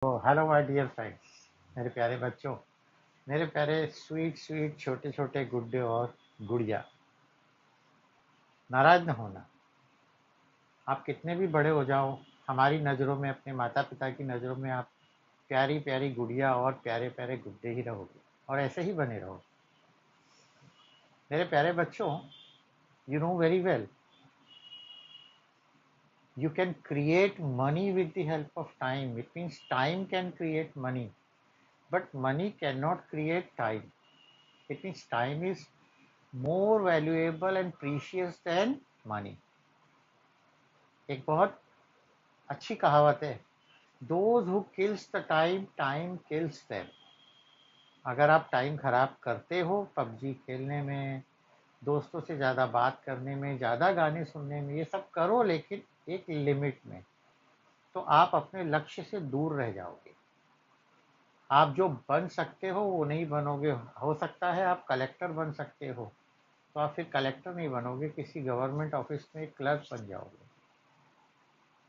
तो hello my dear friends, मेरे प्यारे बच्चों, मेरे प्यारे स्वीट स्वीट छोटे छोटे गुड्डे और गुड़िया। नाराज न होना। आप कितने भी बड़े हो जाओ, हमारी नज़रों में, अपने माता पिता की नज़रों में आप प्यारी प्यारी गुड़िया और प्यारे प्यारे गुड्डे ही रहोगे और ऐसे ही बने रहो। मेरे प्यारे बच्चों, you know very well, you can create money with the help of time. It means time can create money, but money cannot create time. It means time is more valuable and precious than money. एक बहुत अच्छी कहावत है, those who kills the time, time kills them. अगर आप time खराब करते हो पबजी खेलने में, दोस्तों से ज़्यादा बात करने में, ज़्यादा गाने सुनने में, ये सब करो लेकिन एक लिमिट में, तो आप अपने लक्ष्य से दूर रह जाओगे। आप जो बन सकते हो वो नहीं बनोगे। हो सकता है आप कलेक्टर बन सकते हो, तो आप फिर कलेक्टर नहीं बनोगे, किसी गवर्नमेंट ऑफिस में क्लर्क बन जाओगे।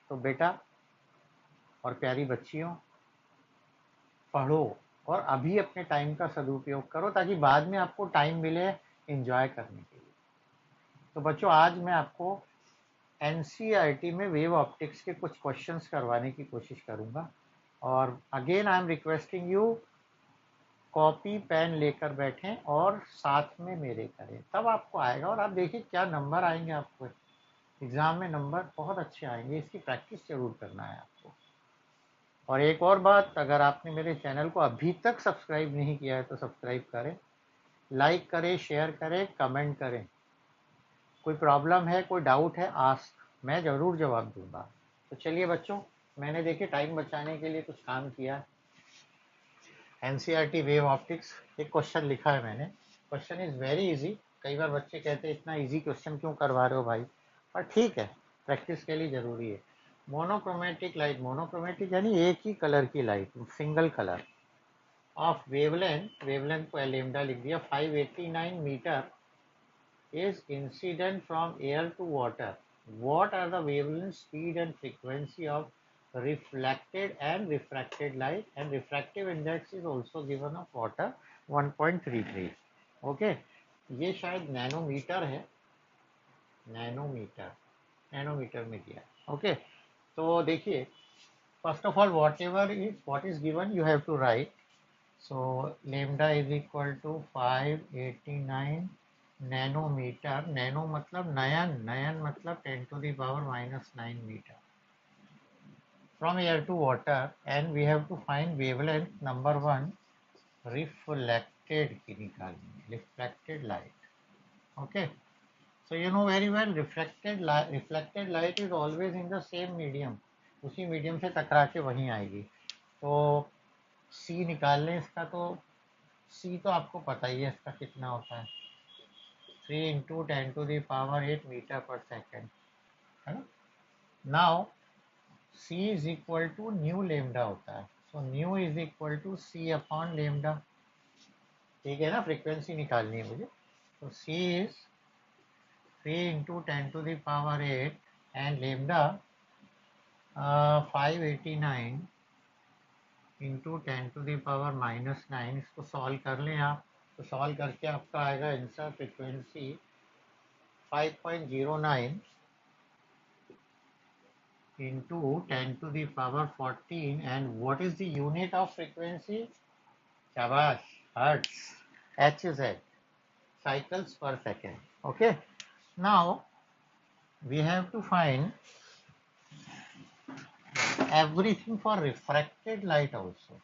तो बेटा और प्यारी बच्चियों, पढ़ो और अभी अपने टाइम का सदुपयोग करो ताकि बाद में आपको टाइम मिले एंजॉय करने के लिए। तो बच्चों, आज मैं आपको एनसीईआरटी में वेव ऑप्टिक्स के कुछ क्वेश्चंस करवाने की कोशिश करूंगा। और again I am requesting you, copy pen लेकर बैठें और साथ में मेरे करें, तब आपको आएगा। और आप देखिए क्या नंबर आएंगे आपको एग्जाम में। नंबर बहुत अच्छे आएंगे, इसकी प्रैक्टिस जरूर करना है आपको। और एक और बात, अगर आपने मेरे चैनल को अभी तक सब्सक्राइब नहीं किया है तो सब्सक्राइब करें, लाइक करें, शेयर करें, कमेंट करें। कोई प्रॉब्लम है, कोई डाउट है, आस्क, मैं ज़रूर जवाब दूंगा। तो चलिए बच्चों, मैंने देखिए टाइम बचाने के लिए कुछ काम किया। एनसीईआरटी वेव ऑप्टिक्स, एक क्वेश्चन लिखा है मैंने। Question is very easy. कई बार बच्चे कहते हैं इतना इजी क्वेश्चन क्यों करवा रहे हो भाई, पर ठीक है, प्रैक्टिस के लिए ज़रूरी है। मोनोक्रोमेटिक लाइट, मोनोक्रोमेटिक यानी एक ही कलर की light, single colour of wavelength, wavelength को लेमडा लिख दिया, 589 metre is incident from air to water. What are the wavelength, speed and frequency of reflected and refracted light? And refractive index is also given of water 1.33. Okay, ये शायद nanometre है, nanometre, nanometre में दिया। Okay, तो देखिए, first of all what is given you have to write. So lambda is equal to 589 nanometre. Nano मतलब नयन, नयन मतलब 10 to the power -9 metre from air to water, and we have to find wavelength number 1, reflected की निकालनी है, reflected light. Okay, so you know very well reflected light is always in the same medium, उसी medium से टकरा के वहीं आएगी। तो सी निकाल लें इसका। तो सी तो आपको पता ही है इसका कितना होता है, 3 इंटू 10⁸ मीटर पर सेकेंड, है ना। Now C is equal to nu lambda होता है, so nu is equal to C upon lambda. ठीक है ना, फ्रीक्वेंसी निकालनी है मुझे। तो C is 3 into 10⁸ and lambda 589 into 10⁻⁻⁹। इसको सॉल्व कर लें आप, तो सॉल्व करके आपका आएगा answer, frequency 5.09 into 10⁻⁴. And what is the unit of frequency? Shabash, hertz. H is H, cycles per second. Okay, now we have to find everything for refracted light also.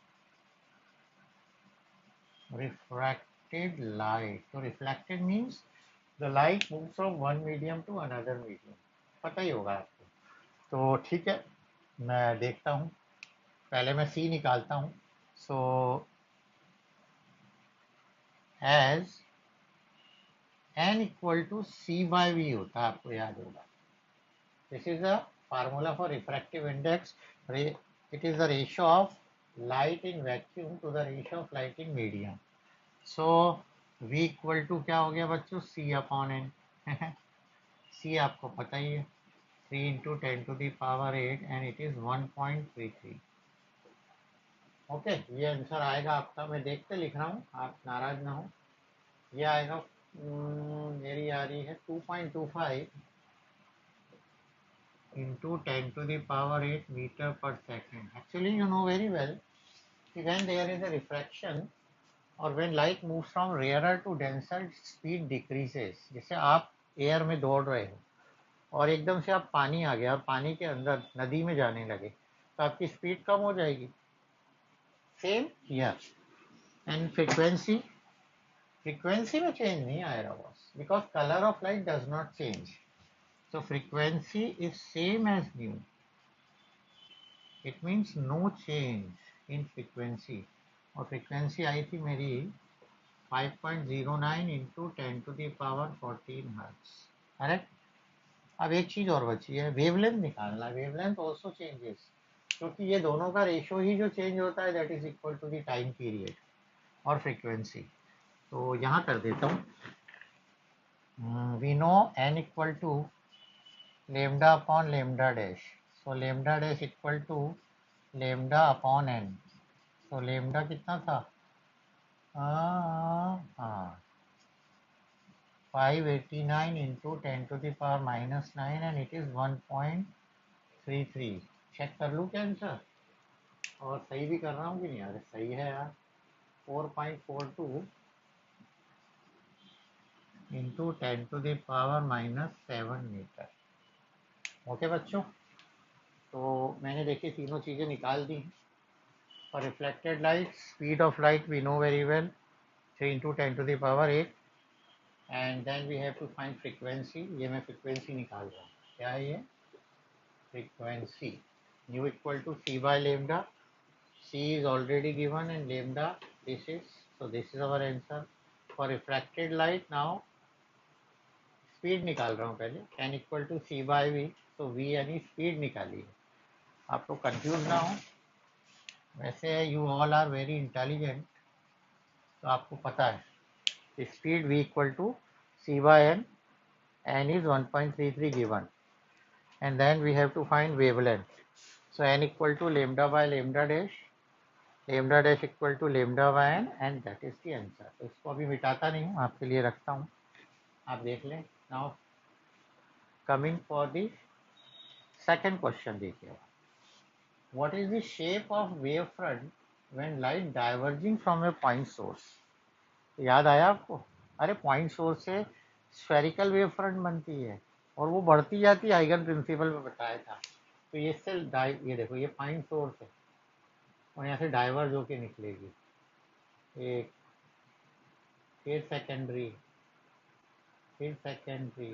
Refracted light, so reflected means the light moves from one medium to another medium, पता ही होगा आपको। तो ठीक है, मैं देखता हूँ, पहले मैं सी निकालता हूँ। So as n equal to c by v होता है, आपको याद होगा। This is the formula for refractive index. It is the ratio of light in vacuum to the ratio of light in medium. So v equal to क्या हो गया बच्चों, c upon n। c आपको पता ही है, 3 into 10⁸ and it is 1.33। Okay, ये answer आएगा आपका, मैं देख के लिख रहा हूँ, आप नाराज ना हो। ये आएगा मेरी आ रही है 2.25 into 10 to the power 8 meter per second. Actually, you know very well, when there is a refraction or when light moves from rarer to denser, speed decreases. जैसे आप एयर में दौड़ रहे हो और एकदम से आप पानी आ गया और पानी के अंदर नदी में जाने लगे तो आपकी स्पीड कम हो जाएगी. Same here. एंड फ्रीक्वेंसी में चेंज नहीं आएगा boss, because colour of light does not change. So frequency is same as nu. It means no change in frequency. और frequency आई थी मेरी 5.09 into 10 to the power 14 hertz. Correct. अब एक चीज और बची है, वेवलेंथ निकालना. वेवलेंथ ऑल्सो चेंजेस, क्योंकि ये दोनों का रेशियो ही जो चेंज होता है that is equal to the time period और फ्रीक्वेंसी. तो यहाँ कर देता हूँ. We know n equal to lambda upon lambda dash. So lambda dash equal to lambda upon n. So lambda कितना था? 589 into 10 to the power minus 9 and it is 1.33. Check कर लूँ क्या आंसर, और सही भी कर रहा हूँ कि नहीं? यार सही है यार. 4.42 into 10 to the power minus 7 metre. Okay बच्चों, तो मैंने देखिए तीनों चीज़ें निकाल दी. For reflected light, speed of light we know very well, 3 into 10 to the power 8, and then we have to find frequency. ये मैं frequency निकाल रहा हूँ. क्या है ये? Frequency. Nu equal to c by lambda. C is already given and lambda this is. So this is our answer. For refracted light now, speed निकाल रहा हूँ पहले. n equal to c by v. So v यानी speed निकालिए. आप लोग confuse ना हो. वैसे you all are very intelligent, तो आपको पता है speed v equal to c by n. n is 1.33 given, and then we have to find wavelength. So n equal to lambda by lambda dash equal to lambda by n, and that is the answer. तो इसको अभी मिटाता नहीं हूँ, आपके लिए रखता हूँ, आप देख लें. Now coming for the second question. देखिए, what is the shape of wavefront when light diverging from a point source? याद आया आपको? अरे पॉइंट सोर्स से स्फेरिकल वेव फ्रंट बनती है और वो बढ़ती जाती है, आइगन प्रिंसिपल में बताया था. तो ये से ये देखो, ये पॉइंट सोर्स है और यहाँ से डाइवर्ज होके निकलेगी. एक, फिर सेकेंडरी, फिर सेकेंडरी,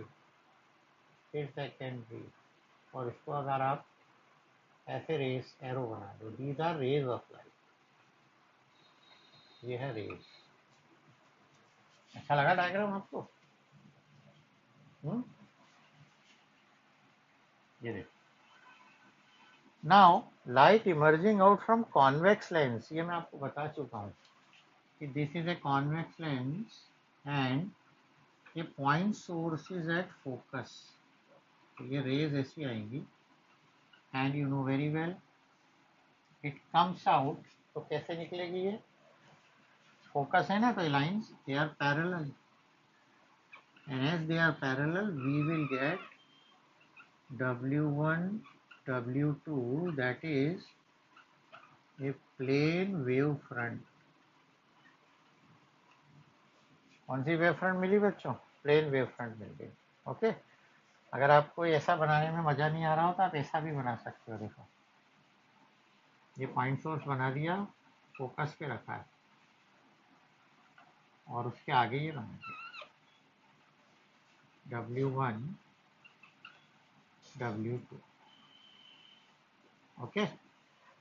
फिर सेकेंडरी, और इसको अगर आप ऐसे रेस एरो बना दो, these are rays of light. ये है रेस. अच्छा लगा डायग्राम आपको? ये देखो. Now light emerging out from convex lens. ये मैं आपको बता चुका हूँ कि this is a convex lens and ये point source is at focus. तो ये रेज ऐसी आएंगी and you know very well it comes out. तो कैसे निकलेगी ये? फोकस है ना, तो lines they are parallel, and as they are parallel we will get W1 W2, that is a plane wave front. कौन सी वेव फ्रंट मिली बच्चों? Plane wave front मिल गई. ओके. अगर आपको ऐसा बनाने में मजा नहीं आ रहा हो तो आप ऐसा भी बना सकते हो. देखो, ये पॉइंट सोर्स बना दिया, फोकस पे रखा है, और उसके आगे ये बना दिया W1 W2. Okay.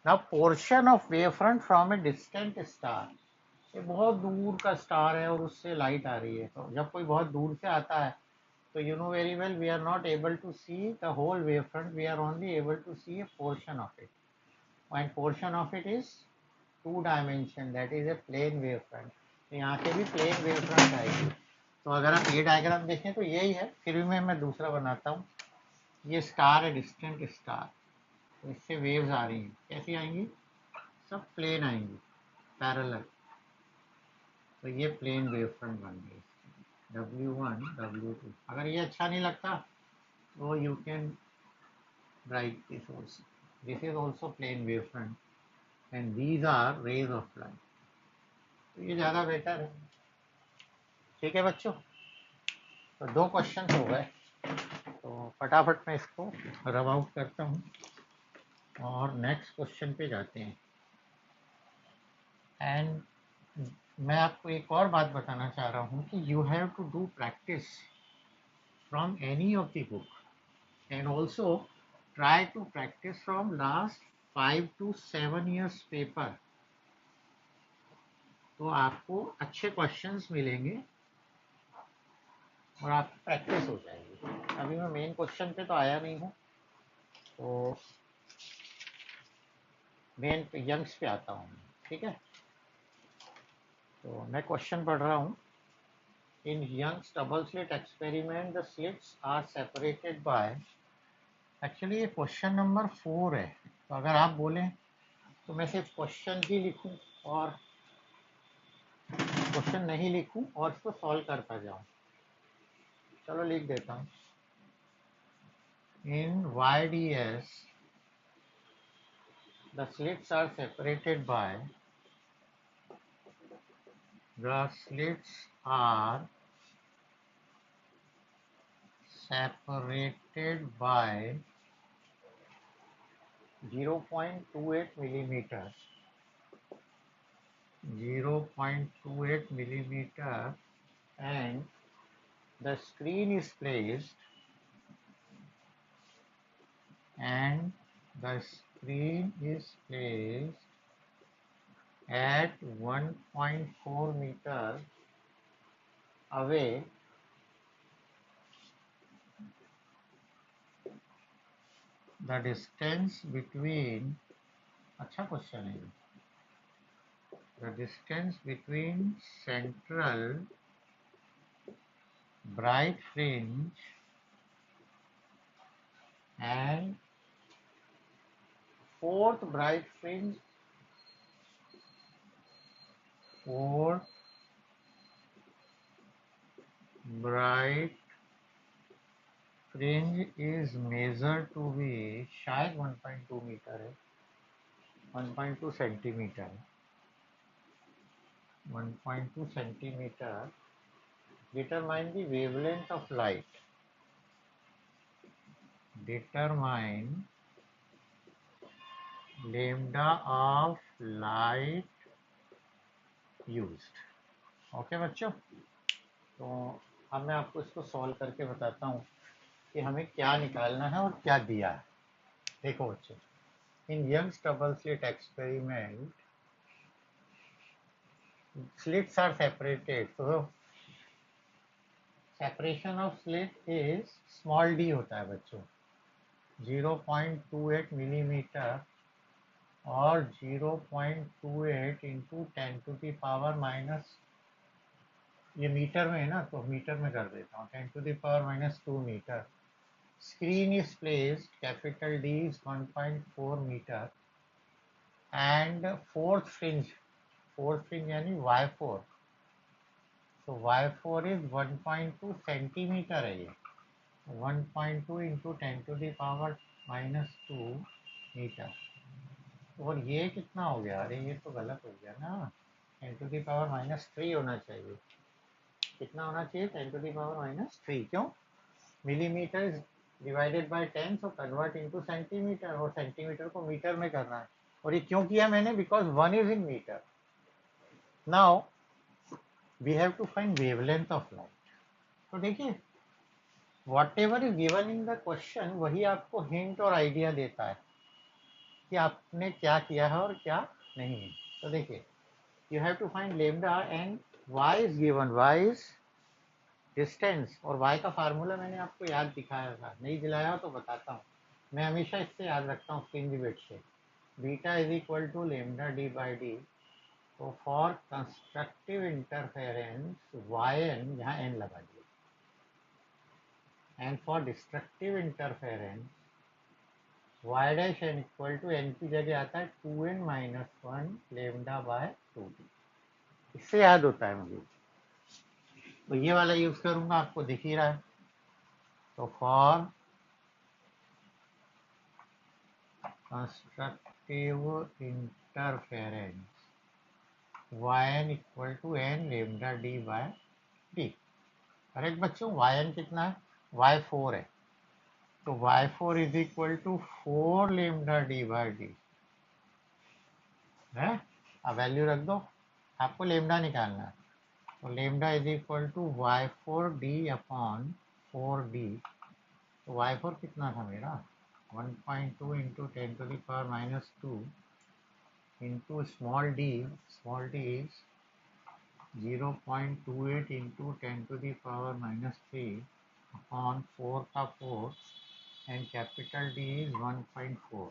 Now portion of wave front from a distant star. ये बहुत दूर का स्टार है और उससे लाइट आ रही है. तो जब कोई बहुत दूर से आता है तो you know very well we are not able to see the whole wavefront, we are only able to see a portion of it, and portion of it is 2 dimension, that is a plane wavefront. तो यहाँ से भी plane wavefront आएगी. तो अगर आप ये diagram देखें तो यही है. फिर भी मैं दूसरा बनाता हूँ. ये स्टार है, डिस्टेंट स्टार, तो इससे वेव्स आ रही हैं. कैसी आएंगी? सब प्लेन आएंगी पैरेलल, तो ये प्लेन वेव फ्रंट बन गई W1 W2। अगर ये अच्छा नहीं लगता तो you can write this also, this is also plane wave front and these are rays of light, तो ये ज़्यादा बेटर है। ठीक है बच्चों, तो 2 क्वेश्चन हो गए, तो फटाफट मैं इसको रब आउट करता हूँ और नेक्स्ट क्वेश्चन पे जाते हैं। एंड मैं आपको एक और बात बताना चाह रहा हूँ कि you have to do practice from any of the book and also try to practice from last 5 to 7 years paper, तो आपको अच्छे क्वेश्चंस मिलेंगे और आपकी प्रैक्टिस हो जाएगी। अभी मैं मेन क्वेश्चन पे तो आया नहीं हूँ, तो मेन यंग्स पे आता हूँ। ठीक है, तो मैं क्वेश्चन पढ़ रहा हूँ। In Young's double slit experiment the slits are separated by, actually ये क्वेश्चन नंबर 4 है, तो अगर आप बोलें तो मैं सिर्फ क्वेश्चन ही लिखूं और क्वेश्चन नहीं लिखूं और इसको सॉल्व करता जाऊं। चलो लिख देता हूं। इन YDS the slits are separated by, the slits are separated by 0.28 millimeter, 0.28 millimeter, and the screen is placed, and the screen is placed at 1.4 meter away the distance between, अच्छा क्वेश्चन है, the distance between central bright fringe and fourth bright fringe, fourth bright fringe is measured to be, शायद 1.2 metre है, 1.2 centimetre, 1.2 centimetre. Determine the wavelength of light. Determine lambda of light used. Okay बच्चों, तो अब मैं आपको इसको solve करके बताता हूँ कि हमें क्या निकालना है और क्या दिया है। देखो बच्चों, in Young's double slit experiment slits are separated, so separation of slit is small d होता है बच्चों, 0.28 मिलीमीटर और 0.28 into 10 to the power minus, ये मीटर में है ना तो मीटर में कर देता हूँ, 10 to the power minus 2 metre. Screen is placed, capital D is 1.4 metre and fourth fringe यानी Y4, तो Y4 इज 1.2 सेंटीमीटर है, ये 1.2 into 10 to the power minus 2 metre. और ये कितना हो गया, अरे ये तो गलत हो गया ना, 10 टू द पावर माइनस 3 होना चाहिए। कितना होना चाहिए, 10 टू द पावर माइनस 3, क्यों, millimetre divided by 10, so convert into centimetre, और सेंटीमीटर को मीटर में करना है। और ये क्यों किया मैंने, because 1 is in metre. Now we have to find wavelength of light. तो देखिए, whatever is given in the question वही आपको हिंट और आइडिया देता है कि आपने क्या किया है और क्या नहीं है। तो देखिए, you have to find lambda and y is given, y is distance, और y का फार्मूला मैंने आपको याद दिखाया था, नहीं दिलाया तो बताता हूँ, मैं हमेशा इससे याद रखता हूँ फ्रिंज वेट से, beta is equal to lambda D by d. तो फॉर कंस्ट्रक्टिव इंटरफेरेंस yn, यहाँ n लगा दिया, and for destructive interference y dash n equal to n की जगह आता है 2n-1 लेमडा बाय 2d। इससे याद होता है मुझे, तो ये वाला यूज करूंगा, आपको दिख ही रहा है। तो for constructive interference yn equal to N lambda D by d. Correct बच्चों, yn कितना है, y4 है, तो y4 is equal to 4 lambda D by d है। अब वैल्यू रख दो, आपको लेमडा निकालना है, तो lambda is equal to y4d upon 4d। तो y4 कितना था मेरा, 1.2 into 10⁻⁻² into small d is 0.28 into 10⁻³ upon 4 का 4 and capital D is 1.4।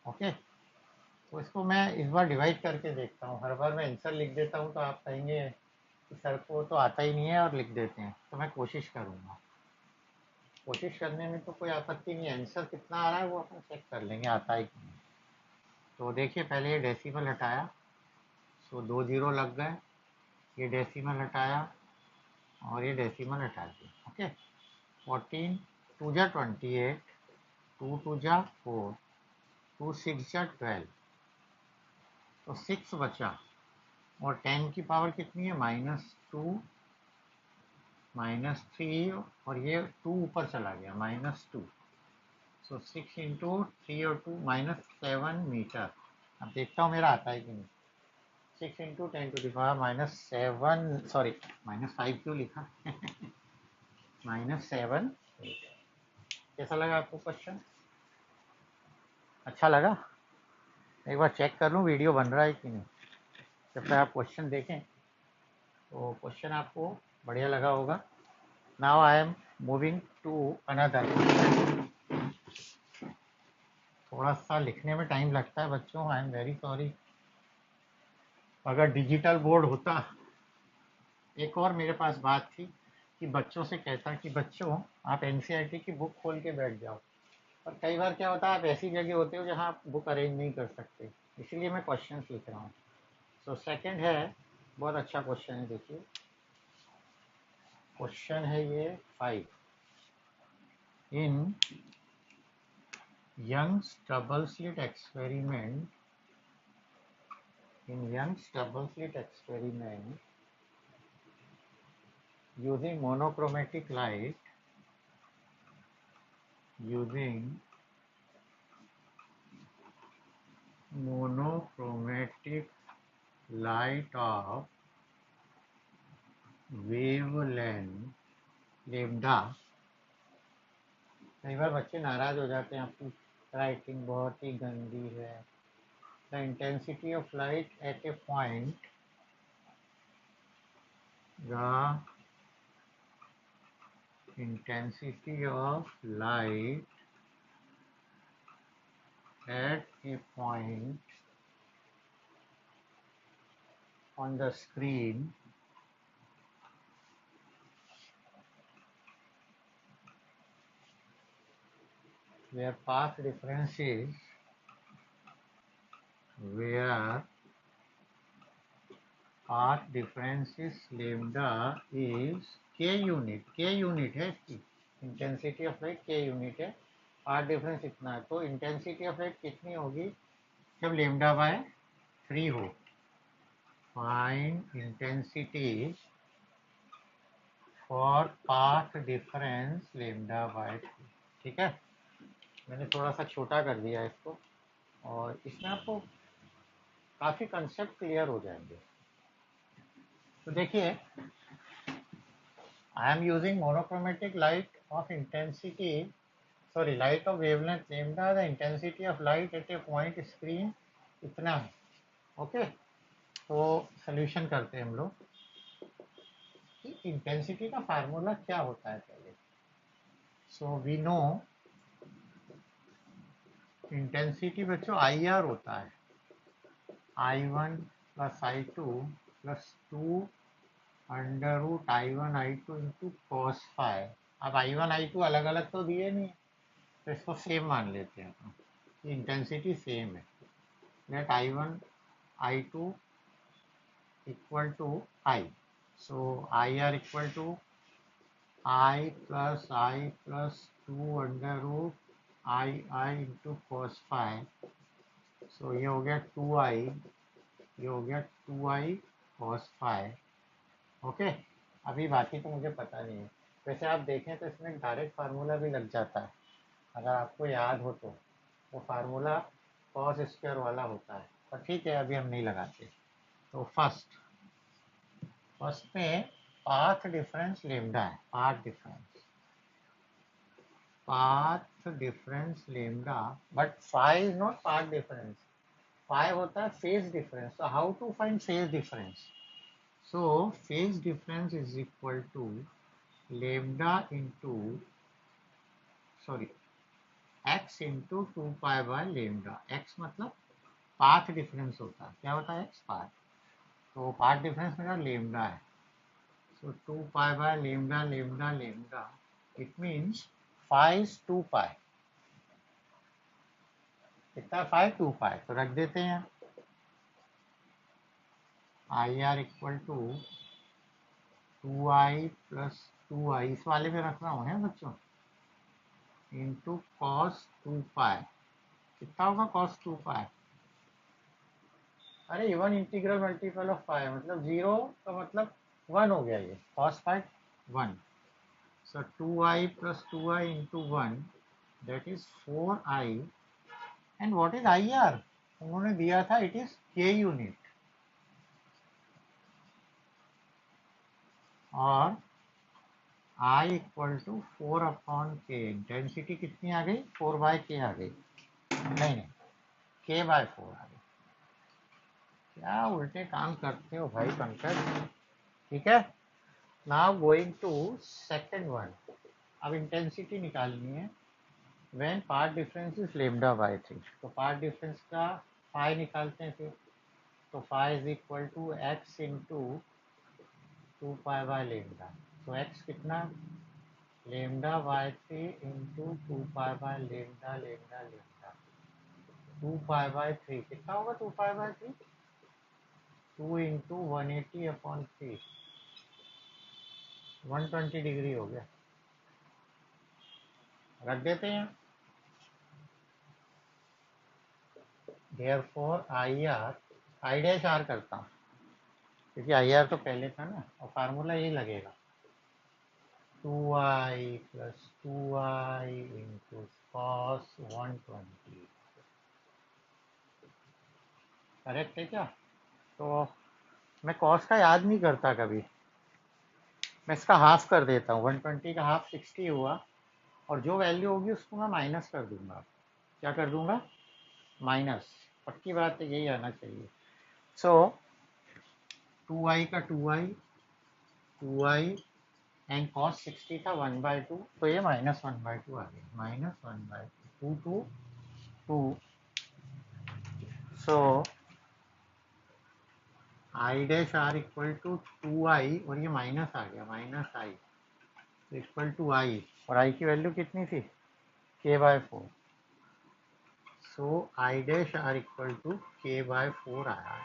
Okay, तो इसको मैं इस बार डिवाइड करके देखता हूँ। हर बार मैं आंसर लिख देता हूँ तो आप कहेंगे कि सर को तो आता ही नहीं है और लिख देते हैं, तो मैं कोशिश करूँगा। कोशिश करने में तो कोई आपत्ति नहीं है, आंसर कितना आ रहा है वो अपन चेक कर लेंगे आता है कि नहीं। तो देखिए, पहले ये डेसिमल हटाया, सो 2 जीरो लग गए, ये डेसिमल हटाया और ये डेसिमल हटा दिया। ओके, 14 2 जा 28, 2 2 जा 4, 2 6 जा 12, तो 6 बचा, और 10 की पावर कितनी है, -2 -3, और ये 2 ऊपर चला गया, -2, सो 6 इंटू 3 और 2 -7 मीटर। अब देखता हूँ मेरा आता है कि नहीं। 6 इंटू 10⁻⁻7, सॉरी -5 क्यों लिखा -7। कैसा लगा आपको क्वेश्चन, अच्छा लगा? एक बार चेक कर लूँ वीडियो बन रहा है कि नहीं। जब तक आप क्वेश्चन देखें तो क्वेश्चन आपको बढ़िया लगा होगा। Now I am moving to another. थोड़ा सा लिखने में टाइम लगता है बच्चों, आई एम वेरी सॉरी। अगर डिजिटल बोर्ड होता। एक और मेरे पास बात थी कि बच्चों से कहता कि बच्चों आप एनसीईआरटी की बुक खोल के बैठ जाओ, और कई बार क्या होता है आप ऐसी जगह होते हो जहाँ आप बुक अरेंज नहीं कर सकते, इसलिए मैं क्वेश्चन लिख रहा हूँ। सो सेकंड है, बहुत अच्छा क्वेश्चन है, देखिए क्वेश्चन है ये 5। In Young's double slit experiment, using monochromatic light of wavelength lambda। कई बार बच्चे नाराज हो जाते हैं, आपकी राइटिंग बहुत ही गंदी है। The intensity of light at A point, the intensity of light at a point on the screen where path difference is lambda is k unit। k unit है इसकी, intensity of light k unit है, path difference इतना है। तो intensity of light कितनी होगी जब lambda by 3 हो। Find intensity for path difference lambda by 3। ठीक है, मैंने थोड़ा सा छोटा कर दिया इसको, और इसमें आपको काफ़ी कंसेप्ट क्लियर हो जाएंगे। तो देखिए, I am using monochromatic light of intensity, sorry, light of wavelength lambda, the intensity of light at a point screen इतना है। ओके, तो सोल्यूशन करते हैं हम लोग कि इंटेंसिटी का फार्मूला क्या होता है पहले। सो वी नो इंटेंसिटी बच्चों IR होता है, I1 + I2 + 2 √ I1 I2 into cos phi। अब I1 I2 अलग अलग तो दिए नहीं, तो इसको सेम मान लेते हैं अपन। की इंटेंसिटी सेम है, late I1 I2 equal to I. So IR equal to I plus 2 under root I into cos phi. So ये हो गया 2I, ये हो गया 2I cos phi. ओके, अभी बाकी तो मुझे पता नहीं है। वैसे आप देखें तो इसमें डायरेक्ट फार्मूला भी लग जाता है, अगर आपको याद हो तो। वो फार्मूला कॉस स्क्वायर वाला होता है, पर ठीक है अभी हम नहीं लगाते। तो फर्स्ट में पाथ डिफरेंस लेमडा है, path difference lambda, but phi is not path difference, phi होता है फेज डिफरेंस। तो how to find phase difference? So phase difference is equal to lambda into sorry x into 2 pi by lambda. x मतलब path difference होता है, क्या होता है x? Path. तो पाथ डिफरेंस मेरा लेमडा है, so 2 pi by lambda lambda lambda, it means phi is 2 pi. कितना फाई? 2 पाई। तो रख देते हैं I R equal to 2I plus 2I, इस वाले में रख रहा हूँ है बच्चों, इंटू कॉस 2 पाई। कितना होगा कॉस 2 पाई? अरे इवन इंटीग्रल मल्टीपल ऑफ पाई, मतलब 0 का मतलब 1 हो गया, ये cos pi 1। So 2I plus 2I into 1, that is 4I. And what is IR? उन्होंने दिया था, it is K unit. और I equal to 4 upon K. Intensity कितनी आ गई? 4 by K आ गई। नहीं, K by 4 आ गई। क्या उल्टे काम करते हो भाई पंकज। ठीक है, now going to second one. अब इंटेंसिटी निकालनी है when path difference is lambda by 3। तो पार्ट डिफरेंस का फाई निकालते हैं फिर। तो phi is equal to x into 2 pi by lambda. तो एक्स कितना? Lambda by 3 into 2 pi by lambda lambda lambda. 2 pi by 3 कितना होगा? 2 pi by 3 2 into 180 upon 3, 120 degree हो गया। रख देते हैं। देयरफॉर आई डैश आर करता हूँ, क्योंकि आई आर तो पहले था ना, और फार्मूला यही लगेगा 2I plus 2I into cos 120। Correct है क्या? तो मैं कॉस का याद नहीं करता कभी, मैं इसका हाफ कर देता हूँ। 120 का हाफ 60 हुआ, और जो वैल्यू होगी उसको मैं माइनस कर दूंगा। क्या कर दूंगा? माइनस। पक्की बात है, यही आना चाहिए। सो 2I का 2I एंड कॉस 60 था 1/2, तो ये -1/2 आ गया, -1/2 to 2। So I dash R equal to 2I, और ये माइनस आ गया, -I इक्वल टू I, और I की वैल्यू कितनी थी? K/4। So I dash R equal to K/4 आया है,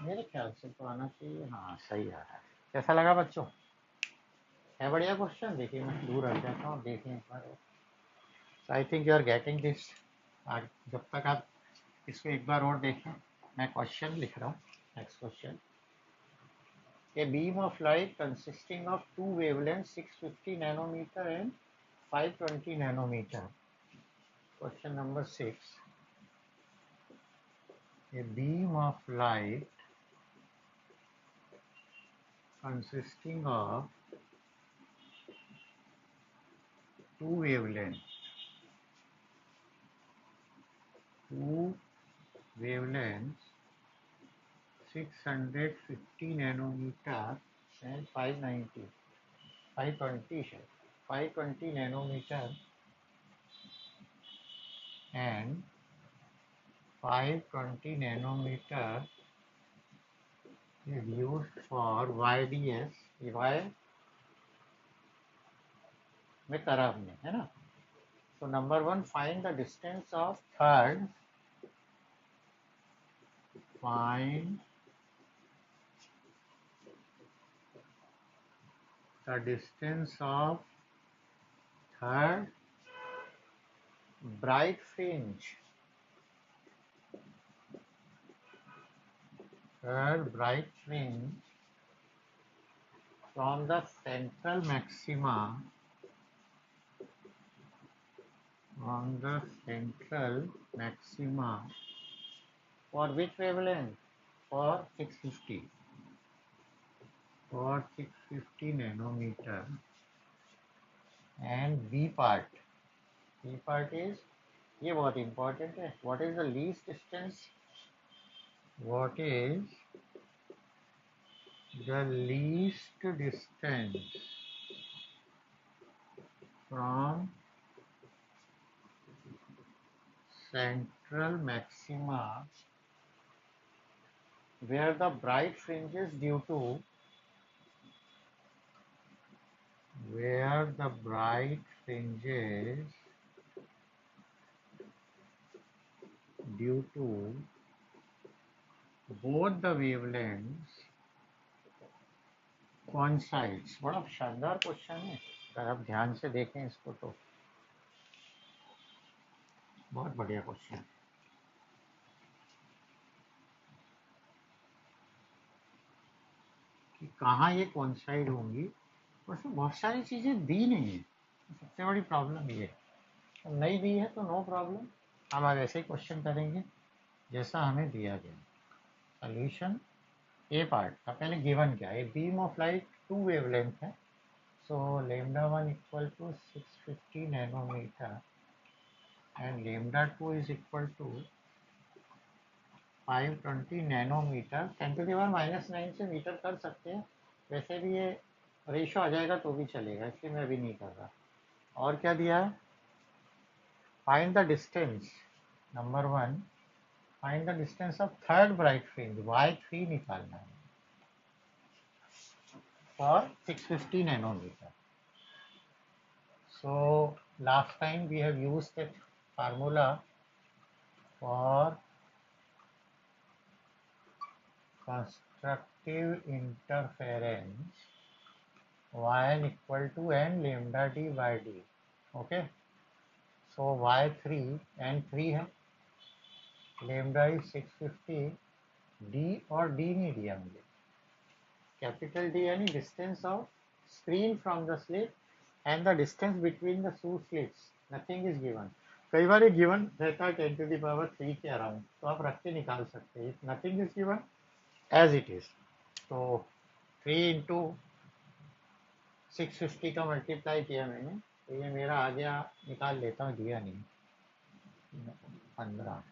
मेरे ख्याल से तो आना चाहिए। हाँ सही आ रहा है। कैसा लगा बच्चों? है बढ़िया क्वेश्चन। देखिए मैं दूर रख जाता हूँ, देखिए एक बार। I think you are getting this. जब तक आप इसको एक बार और देखें, मैं क्वेश्चन लिख रहा हूँ। Next question, a beam of light consisting of two wavelengths 650 nanometer and 520 nanometer. Question number 6, a beam of light consisting of two wavelengths 650 nanometer and 590 520 है, 520 nanometer and 520 nanometer is used for YDS, Y में तरफ में है ना, So number one, find the distance of third. Find the distance of third bright fringe. Third bright fringe from the central maxima. On the central maxima. For which wavelength? For 650. For 650 nanometer. And B part. B part is, ये बहुत important है. What is the least distance? What is the least distance from central maxima where the bright fringes due to both the wavelengths coincides. बड़ा शानदार question है, अगर आप ध्यान से देखें इसको तो बहुत बढ़िया क्वेश्चन. कि कहाँ ये कोइंसाइड होंगी, उसमें बहुत सारी चीज़ें दी नहीं है. सबसे बड़ी प्रॉब्लम ये है. नहीं दी है तो नो प्रॉब्लम, हम आज ऐसे ही क्वेश्चन करेंगे जैसा हमें दिया गया. सोल्यूशन ए पार्ट का पहले गिवन क्या है. बीम ऑफ लाइट 2 वेवलेंथ है. So lambda 1 equal to 650 nanometre and lambda 2 is equal to 520 nanometre. 10⁻⁹ से मीटर कर सकते हैं, वैसे भी ये रेशो आ जाएगा तो भी चलेगा, इसलिए मैं अभी नहीं कर रहा. और क्या दिया है? Find the distance. Number one, find the distance of third bright fringe. Y3 निकालना है for 650 nanometer. So last time we have used that formula for constructive interference yn equal to n lambda d by d. Okay, so y3 n 3 है, lambda is 650, d और d नहीं दिया मुझे. Capital D यानी distance of screen from the slit and the distance between the two slits. Nothing is given. कई बार ये given रहता है 10⁻³ के अराउंड, तो आप रख के निकाल सकते हैं. Nothing is given as it is. तो 3 इंटू 650 का मल्टीप्लाई किया मैंने, तो ये मेरा आ गया, निकाल लेता हूँ, दिया नहीं, 15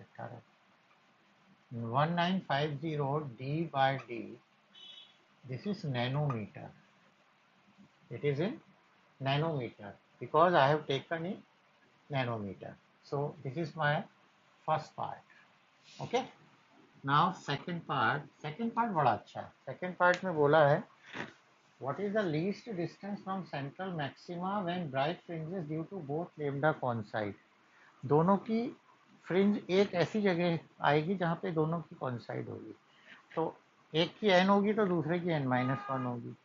18 1950 d by d. This is nanometer. It is in nanometer because I have taken in nanometer. So this is my first part. Okay. Now second part. Second part बड़ा अच्छा है. Second part में बोला है what is the least distance from central maxima when bright fringes due to both lambda coincide. दोनों की fringe एक ऐसी जगह आएगी जहाँ पे दोनों की coincide होगी. तो एक की n होगी तो दूसरे की n-1 होगी.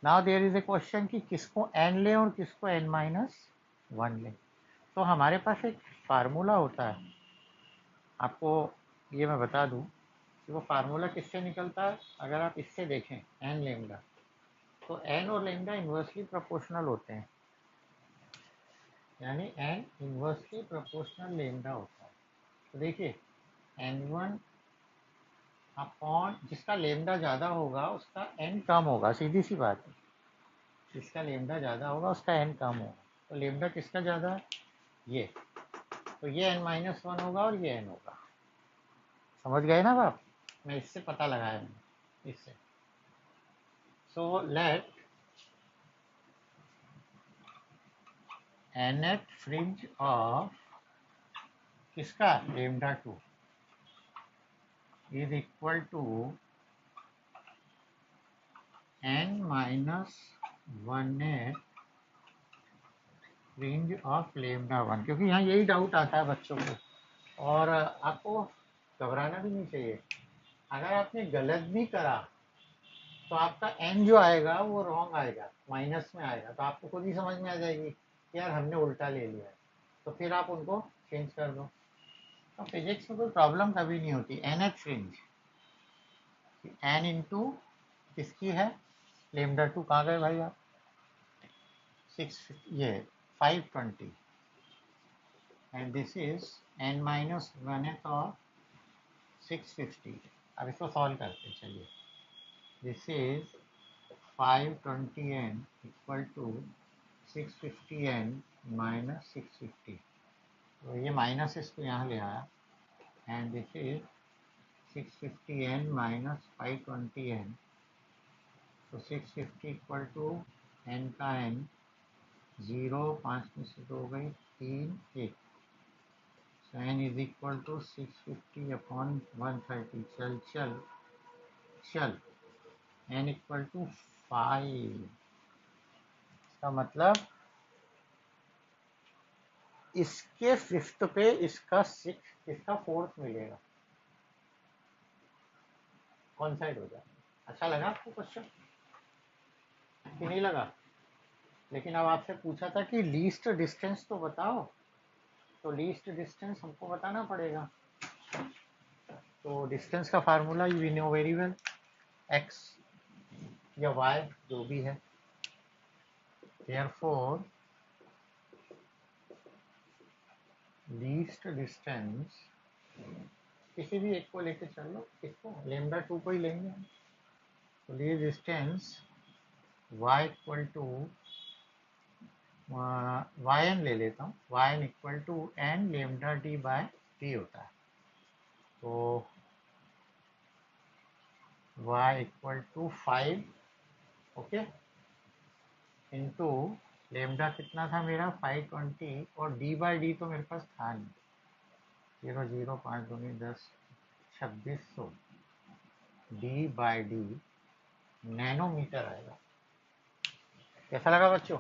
Now there is a question कि किसको n लें और किसको n-1 लें. तो हमारे पास एक फार्मूला होता है, आपको ये मैं बता दूं कि वो फार्मूला किससे निकलता है. अगर आप इससे देखें n लेमडा, तो n और लेमडा इन्वर्सली प्रोपोर्शनल होते हैं, यानी n इन्वर्सली प्रोपोर्शनल लेमडा होता है. तो देखिए n1 अपॉन जिसका लेमडा ज़्यादा होगा उसका n कम होगा, सीधी सी बात है. जिसका लेमडा ज़्यादा होगा उसका n कम होगा. तो लेमडा किसका ज़्यादा है? ये. तो ये n-1 होगा और ये n होगा. समझ गए ना आप? मैं इससे पता लगाया मैंने, इससे. So let nth fringe of किसका lambda 2 is equal to n-1th range of lambda one, क्योंकि यहाँ यही डाउट आता है बच्चों को, और आपको घबराना भी नहीं चाहिए। अगर आपने गलत भी करा तो आपका एन जो आएगा वो रॉन्ग आएगा, माइनस में आएगा, तो आपको खुद ही समझ में आ जाएगी कि यार हमने उल्टा ले लिया है, तो फिर आप उनको चेंज कर दो। तो फिजिक्स में कोई प्रॉब्लम कभी नहीं होती। N H range, n into किसकी है, लेमडा टू, कहाँ गए भाई आप, 6, ये 520, and this is n minus one है तो 650। अब इसको सॉल्व करते हैं, चलिए। This is 520n equal to 650n minus 650, तो ये माइनस इसको यहाँ ले आया, and this is 650n minus 520n, तो 650 इक्वल टू n का n, 0 5 में से 2 गई, 3 1, so n is equal to 650 upon 130, चल चल चल, n इक्वल टू 5। इसका मतलब इसके फिफ्थ पे इसका सिक्स, इसका फोर्थ मिलेगा। कौन साइड हो जाए। अच्छा लगा आपको क्वेश्चन कि नहीं लगा? लेकिन अब आपसे पूछा था कि लीस्ट डिस्टेंस तो बताओ, तो लीस्ट डिस्टेंस हमको बताना पड़ेगा। तो डिस्टेंस का formula you know very well, x या वाई जो भी है, देयरफॉर लीस्ट डिस्टेंस, किसी भी एक को लेके चल लो, किसको, लेमडा टू को ही लेंगे। तो least distance y equal to y n ले लेता हूँ, y n equal to N lambda D by d होता है। तो y equal to 5, okay, into lambda कितना था मेरा 520, और डी बाई डी तो मेरे पास था नहीं, 0 0 5 दूनी 10, 2600 डी बाई डी नैनोमीटर आएगा। कैसा लगा बच्चों?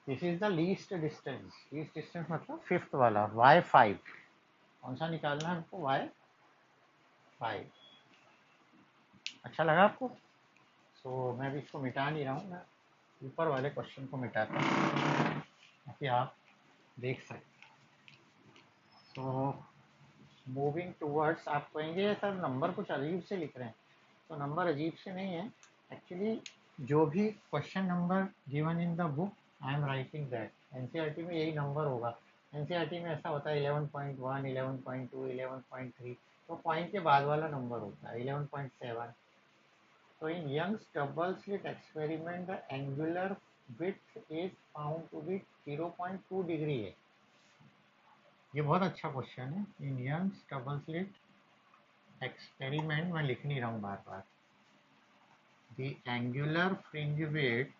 This is the least distance, least distance मतलब फिफ्थ वाला, y5, कौन सा निकालना है हमको, y5। अच्छा लगा आपको? तो मैं भी इसको मिटा नहीं रहा हूँ, मैं ऊपर वाले क्वेश्चन को मिटाता हूँ ताकि आप देख सकें। तो मूविंग टूवर्ड्स, आप कहेंगे सर नंबर कुछ अजीब से लिख रहे हैं, तो नंबर अजीब से नहीं है एक्चुअली, जो भी question number given in the book I am writing that. NCERT में यही नंबर होगा, एनसीईआरटी में ऐसा होता है 11.1, 11.2, 11.3, तो पॉइंट के बाद वाला नंबर होता है 11.7। So in Young's double slit experiment, the angular width is found to be 0.2 degree है। ये बहुत अच्छा क्वेश्चन है। In Young's double slit experiment, मैं लिख नहीं रहा हूँ बार बार, the angular fringe width,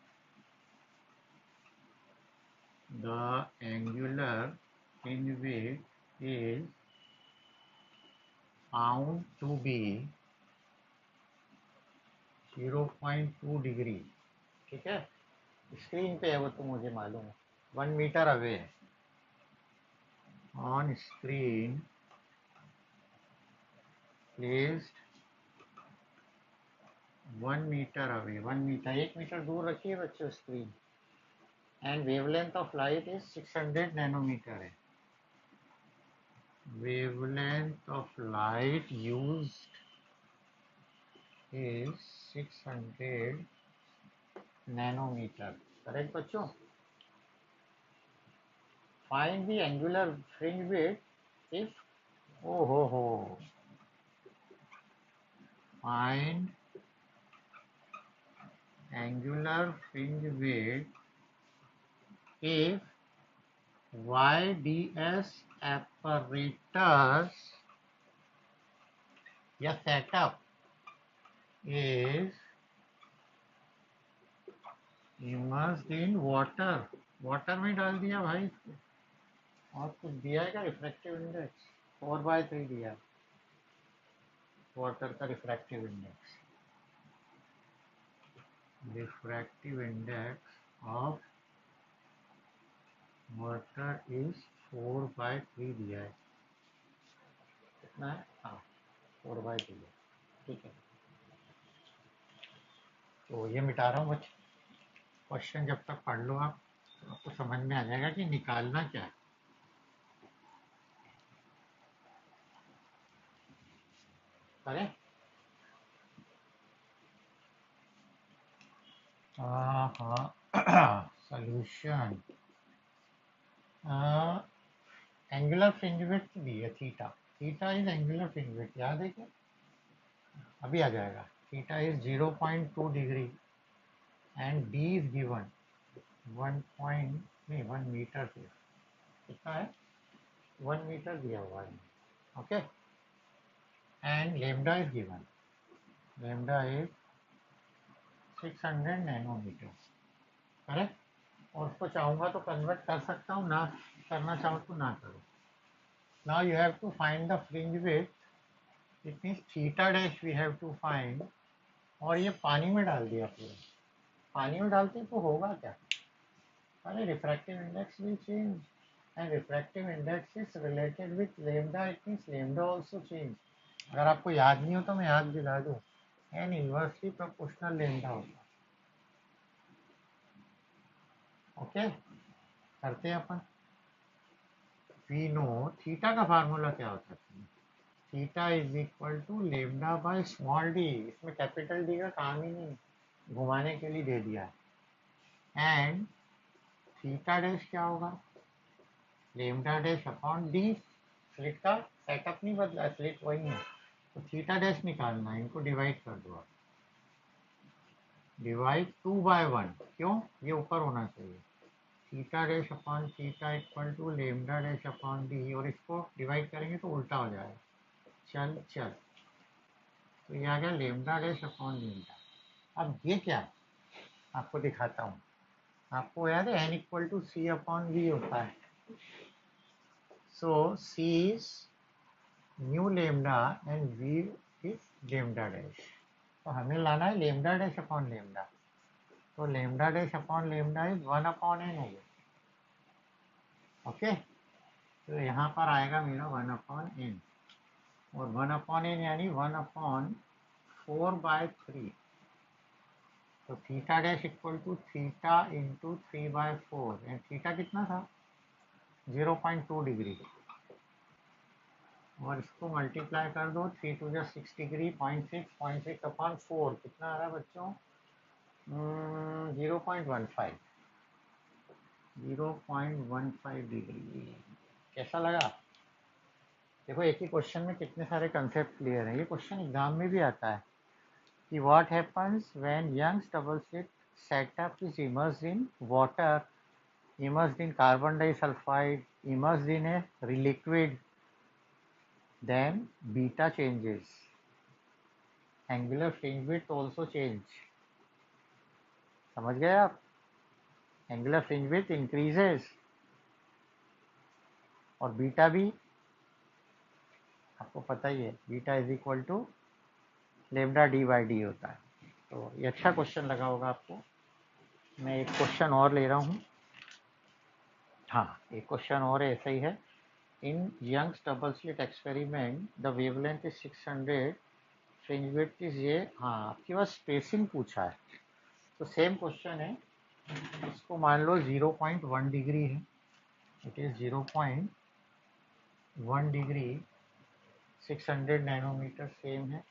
the angular fringe width is found to be 0.2 degree. ठीक है, स्क्रीन पे है वो तो मुझे मालूम है, 1 मीटर अवे है on screen placed 1 metre away, 1 metre, 1 metre दूर रखिए बच्चों screen, and wavelength of light is 600 nanometre है। Wavelength of light used is 600 nanometre, correct बच्चों? Find the angular fringe width if, ओ हो, find angular fringe width if YDS apparatus या setup is immersed in water, water में डाल दिया भाई इसको, और कुछ दिया है क्या, रिफ्रैक्टिव इंडेक्स 4/3 दिया, वाटर का refractive index, refractive index of water is 4/3 दिया है, कितना है? हाँ 4/3 है, ठीक है। तो ये मिटा रहा हूँ बच्चे, क्वेश्चन जब तक पढ़ लो आप तो आपको समझ में आ जाएगा कि निकालना क्या है। करें? हाँ सॉल्यूशन, एंगुलर फ्रिंज विड्थ दी है theta, theta is angular fringe width, याद है क्या? अभी आ जाएगा। Theta is 0.2 degree and D is given 1 metre से, कितना है? 1 मीटर दिया हुआ है, okay. And lambda is given, lambda is 600 nanometre, correct. और उसको चाहूँगा तो कन्वर्ट कर सकता हूँ, ना करना चाहूँ तो ना करो। Now you have to find the fringe width, it means theta dash we have to find. और ये पानी में डाल दिया पूरा, पानी में डालते तो होगा क्या? अरे refractive index will change and refractive index is related with lambda, it means lambda also change. अगर आपको याद नहीं हो तो मैं याद दिला दूँ, एन इनवर्सली प्रोपोर्शनल लेमडा होता है, ओके। करते हैं अपन। वी नो थीटा का फार्मूला क्या होता है? Theta is equal to lambda by small d, इसमें कैपिटल डी का काम ही नहीं, घुमाने के लिए दे दिया है। एंड थीटा डैश क्या होगा? Lambda dash upon D, slit का सेटअप नहीं बदला, स्लिट वही है, तो थीटा डैश निकालना है, इनको डिवाइड कर दो आप, डिवाइड 2/1, क्यों? ये ऊपर होना चाहिए, theta dash upon theta equal to lambda dash upon d, और इसको डिवाइड करेंगे तो उल्टा हो जाएगा, चल चल, तो ये आ गया लेमडा डैश अपॉन लेमडा। अब ये क्या है आपको दिखाता हूँ, आपको याद है N equal to C upon V होता है, so C is nu lambda and V is lambda dash, तो हमें लाना है लेमडा डैश अपॉन लेमडा, तो lambda dash upon lambda is 1/n हो गया, ओके। तो यहाँ पर आएगा मेरा 1/n, और 1/n यानी 1/4/3, तो theta dash equal to theta into 3/4, and theta कितना था? 0.2 डिग्री, और इसको मल्टीप्लाई कर दो, 3 टू जा 6 डिग्री, 0.6 अपॉन 4, कितना आ रहा है बच्चों? 0.15, 0.15 डिग्री। कैसा लगा? देखो एक ही क्वेश्चन में कितने सारे कंसेप्ट क्लियर हैं, ये क्वेश्चन एग्जाम में भी आता है कि what happens when Young's double slit setup is immersed in water, immersed in carbon disulfide, immersed in a liquid, then beta changes, angular fringe width also change, समझ गए आप? एंगुलर फ्रिंज विड्थ इंक्रीजेस, और beta भी आपको पता ही है, beta is equal to lambda D by d होता है। तो ये अच्छा क्वेश्चन लगा होगा आपको। मैं एक क्वेश्चन और ले रहा हूँ, हाँ एक क्वेश्चन और ऐसा ही है। In Young's double slit experiment the wavelength is 600, fringe width is ये, हाँ आपके पास स्पेसिंग पूछा है, तो सेम क्वेश्चन है, इसको मान लो 0.1 डिग्री है, it is 0.1 degree, 600 nanometre same है,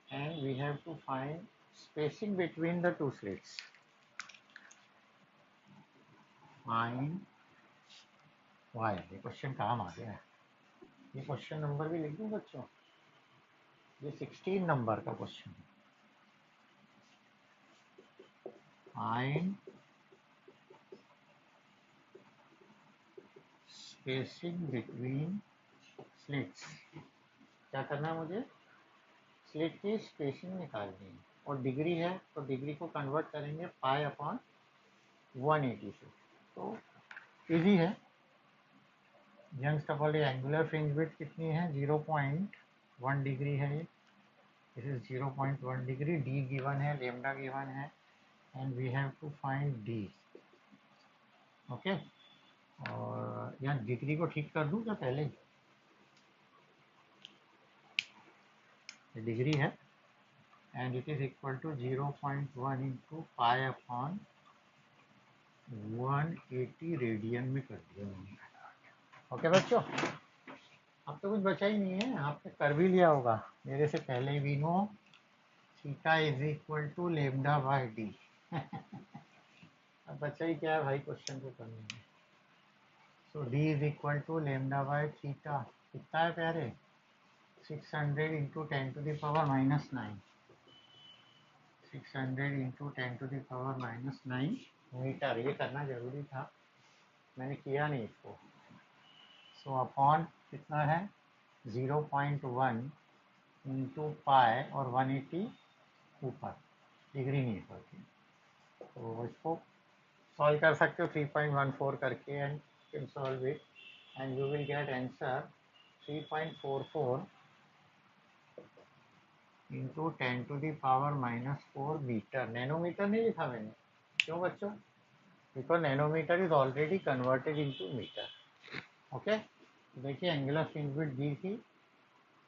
and we have to find spacing between the two slits, find Y. ये क्वेश्चन काम आ गया है, ये क्वेश्चन नंबर भी लिख दूँ बच्चों, ये 16 नंबर का क्वेश्चन है। फाइंड स्पेसिंग बिटवीन स्लिट्स, क्या करना है मुझे? स्लिट की स्पेसिंग निकालनी है, और डिग्री है तो डिग्री को कन्वर्ट करेंगे पाई अपॉन 180 से, तो इजी है। Young's double angular fringe width कितनी है? 0.1 डिग्री है ये, this is 0.1 degree, D given है, लेमडा गिवन है, and we have to find d, okay. और यहाँ डिग्री को ठीक कर दूँ क्या पहले? डिग्री है and it is equal to 0.1 into pi upon 180 radian में कर दिया मैंने। ओके बच्चों, अब तो कुछ बचा ही नहीं है, आपने कर भी लिया होगा मेरे से पहले। We know theta is equal to lambda by D. अब बचा ही क्या है भाई क्वेश्चन को करने में। So D is equal to lambda by theta. कितना है प्यारे? 600 इंटू 10⁻⁻⁹ 600 इंटू 10⁻⁻⁹ मीटर। ये करना जरूरी था, मैंने किया नहीं इसको। सो अपॉन कितना है? 0.1 इंटू पाई और 180 ऊपर, डिग्री नहीं पड़ती। तो इसको सॉल्व कर सकते हो 3.14 करके and can solve it and you will get answer 3.44 into 10⁻⁻⁴ metre. Nanometre नहीं लिखा मैंने, क्यों बच्चों? Because nanometre is already converted into metre. Okay, देखिए एंगुलर फ्रिंज विड्थ दी थी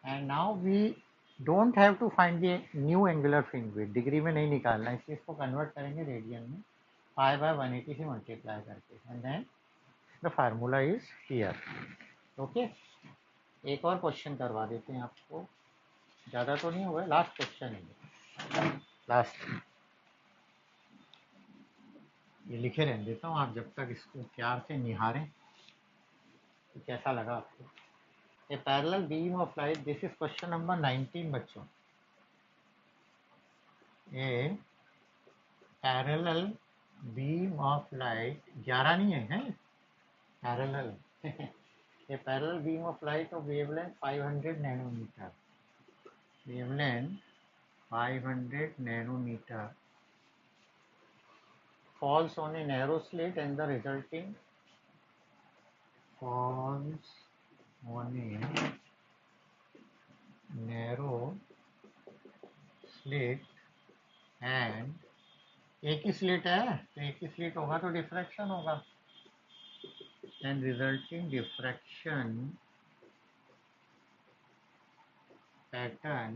and now we don't have to find the new angular fringe width, degree में नहीं निकालना, इसलिए इसको कन्वर्ट करेंगे रेडियन में पाई बाय 180 से मल्टीप्लाई करके and then the formula is here. Okay, एक और क्वेश्चन करवा देते हैं आपको, ज़्यादा तो नहीं हुआ, लास्ट क्वेश्चन है, लास्ट। ये लिखे रहने देता हूँ, आप जब तक इसको प्यार से निहारें। तो कैसा लगा आपको? A parallel beam of light, this is question number 19 बच्चों। A parallel beam of light, 11 नहीं है, parallel. A parallel beam of light of wavelength 500 nanometre, wavelength 500 nanometer falls on a narrow slit and the resulting falls on a narrow slit and एक ही slit है तो एक ही slit होगा तो diffraction होगा and resulting diffraction pattern,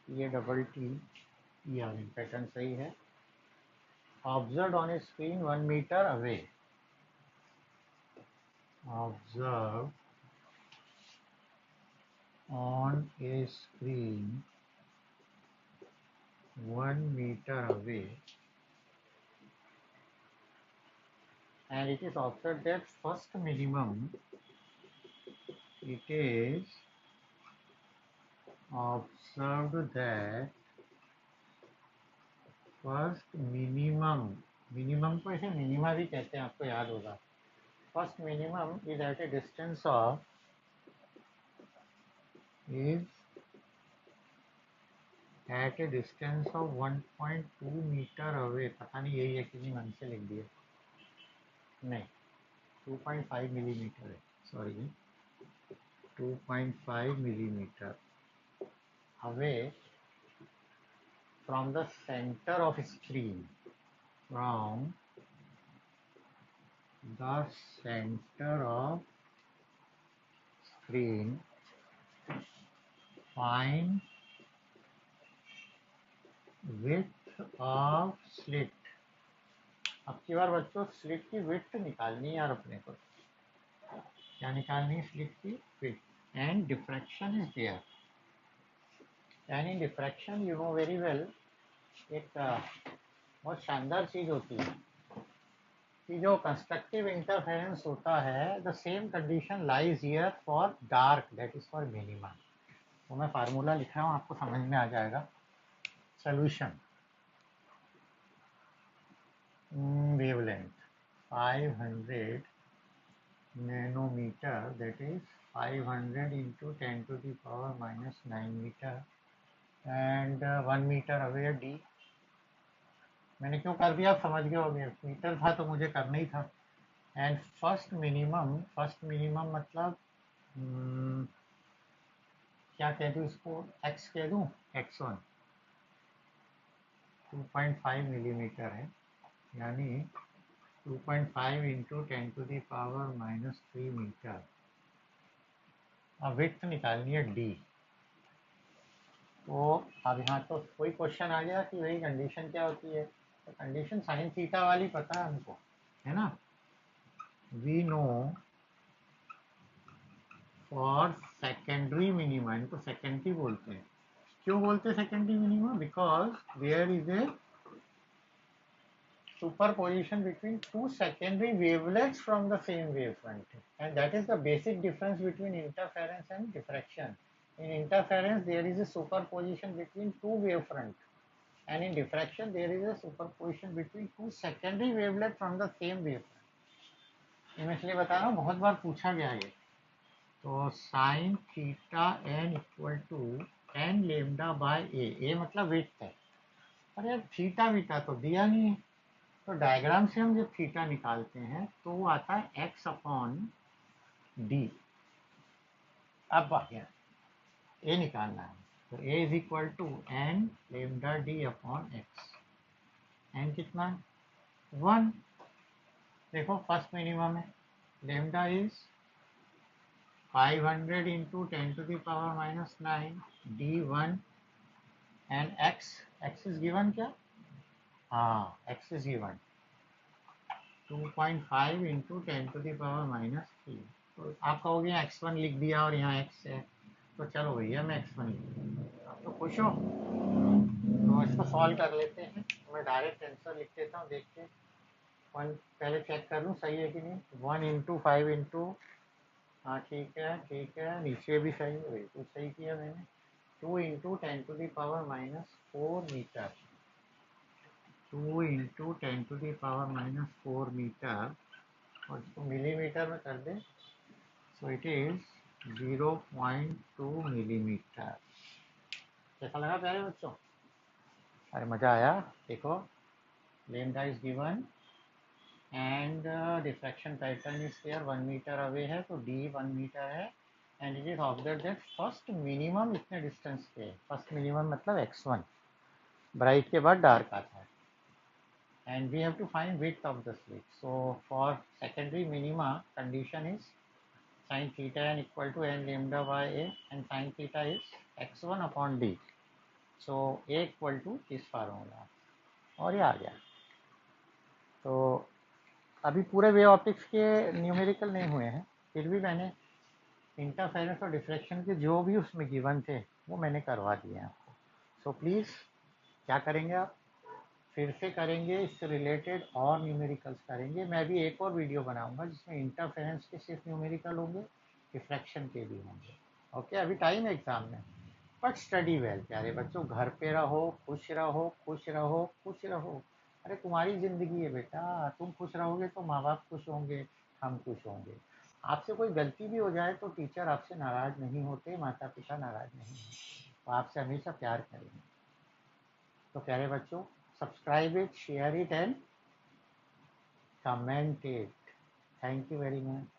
ये double T pattern सही है, observed on a screen 1 meter away, observed on a screen 1 meter away, and it is observed that first minimum, it is observed that first minimum, minimum को ऐसे minima भी कहते हैं, आपको याद होगा। first minimum is at a distance of, is at a distance of 1.2 meter away। पता नहीं यही है कि नहीं, मन से लिख दिया, नहीं 2.5 मिलीमीटर है, sorry 2.5 millimeter away from the center of screen, from the center of screen, find width of slit। अब की बार बच्चों स्लिट की विड्थ निकालनी है यार अपने को, क्या निकालनी है? स्लिट की width and diffraction is there. And in diffraction you know very well, एक बहुत शानदार चीज होती है कि जो कंस्ट्रक्टिव इंटरफेरेंस होता है, the same condition lies here for dark, that is for minima. तो मैं फार्मूला लिख रहा हूँ, आपको समझ में आ जाएगा। Solution, wavelength 500 nanometer, that is 500 into 10⁻⁹ metre and 1 metre away D. मैंने क्यों कर दिया आप समझ गए होंगे, मीटर था तो मुझे करना ही था। And first minimum, first minimum मतलब क्या कह दूँ इसको, एक्स कह दूँ, x1 2.5 मिलीमीटर है, यानी 2.5 इंटू 10⁻³ मीटर। अब विड्थ निकालनी है डी। तो अब यहाँ तो कोई क्वेश्चन आ गया कि वही कंडीशन क्या होती है, तो कंडीशन साइन थीटा वाली पता है हमको, है ना। We know for secondary minima, इनको सेकेंडरी बोलते हैं। क्यों बोलते हैं secondary minima? Because there is a superposition between two secondary wavelets from the same wavefront, and that is the basic difference between interference and diffraction. In interference there is a superposition between two wavefront, and in diffraction there is a superposition between two secondary wavelets from the same wavefront। मैं इसलिए बता रहा हूँ, बहुत बार पूछा गया है। तो sine theta N equal to N lambda by A मतलब विड्थ है। अरे यार थीटा वीटा तो दिया नहीं है, तो डायग्राम से हम जब थीटा निकालते हैं तो वो आता है एक्स अपॉन डी। अब आ गया ए निकालना है, तो A is equal to N lambda D upon X. N कितना? 1। देखो फर्स्ट मिनिमम है, lambda is 500 into 10⁻⁹ D 1 and X is given क्या? हाँ एक्स इज गिवन 2.5 इंटू 10⁻⁻3। तो आप कहोगे x1 लिख दिया और यहाँ x है, तो चलो भैया मैं x1 लिख दूँ। आप तो खुश हो, तो इसको सॉल्व कर लेते हैं। मैं डायरेक्ट आंसर लिख देता हूँ, देख के वन पहले चेक कर लूँ सही है कि नहीं। 1 इंटू 5 इंटू, हाँ ठीक है, नीचे भी सही है, बिल्कुल सही किया मैंने। 2 इंटू 10⁻⁴ मीटर, 2 इंटू 10⁻⁴ मीटर, और इसको मिलीमीटर में कर दें, सो इट इज 0.2 मिलीमीटर। कैसा लगा प्यारे बच्चों? अरे मज़ा आया। देखो lambda is given and diffraction pattern is there 1 metre away है, तो डी 1 मीटर है, and it is observe that first minimum इतने डिस्टेंस पे है। फर्स्ट मिनिमम मतलब x1, ब्राइट के बाद डार्क आता है, and we have to find width of the slit. So for secondary minima condition is sin theta n equal to n lambda by a, and sin theta is x1 upon d. So a equal to इस formula, और ये आ गया। तो अभी पूरे wave optics के numerical नहीं हुए हैं, फिर भी मैंने इंटरफेरेंस और डिफ्रैक्शन के जो भी उसमें गिवन थे वो मैंने करवा दिए आपको। सो प्लीज़ क्या करेंगे आप, फिर से करेंगे, इससे रिलेटेड और न्यूमेरिकल्स करेंगे। मैं भी एक और वीडियो बनाऊंगा जिसमें इंटरफेरेंस के सिर्फ न्यूमेरिकल होंगे, डिफ्रैक्शन के भी होंगे। ओके, अभी टाइम है एग्जाम में, बट स्टडी वेल प्यारे बच्चों। घर पे रहो, खुश रहो, खुश रहो, खुश रहो। अरे तुम्हारी ज़िंदगी है बेटा, तुम खुश रहोगे तो माँ बाप खुश होंगे, हम खुश होंगे। आपसे कोई गलती भी हो जाए तो टीचर आपसे नाराज़ नहीं होते, माता पिता नाराज़ नहीं होते, तो आपसे हमेशा प्यार करेंगे। तो प्यारे बच्चों, subscribe it, share it and comment it. Thank you very much.